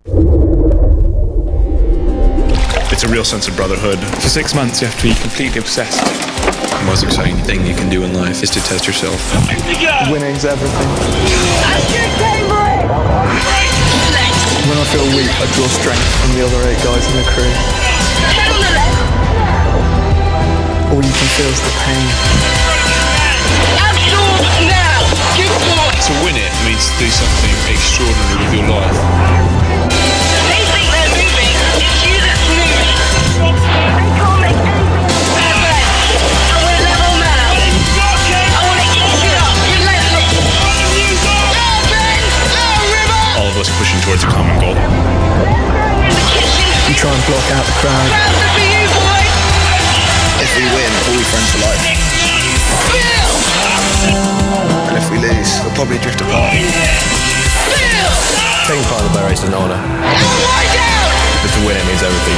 It's a real sense of brotherhood. For 6 months you have to be completely obsessed. The most exciting thing you can do in life is to test yourself. Winning's everything. When I feel weak, I draw strength from the other 8 guys in the crew. All you can feel is the pain. To win it means to do something extraordinary with your life. They think they're moving. It's you that's moving. They can't make anything fair play. And we're level now. I want to eat it up. Relentless. River. All of us pushing towards a common goal. In the kitchen. You try and block out the crowd. Proud to be you, boy. If we win, we'll be friends for life. And if we lose, we'll probably drift apart. Taking part in the beret is an honour. Lie down. But to win it means everything.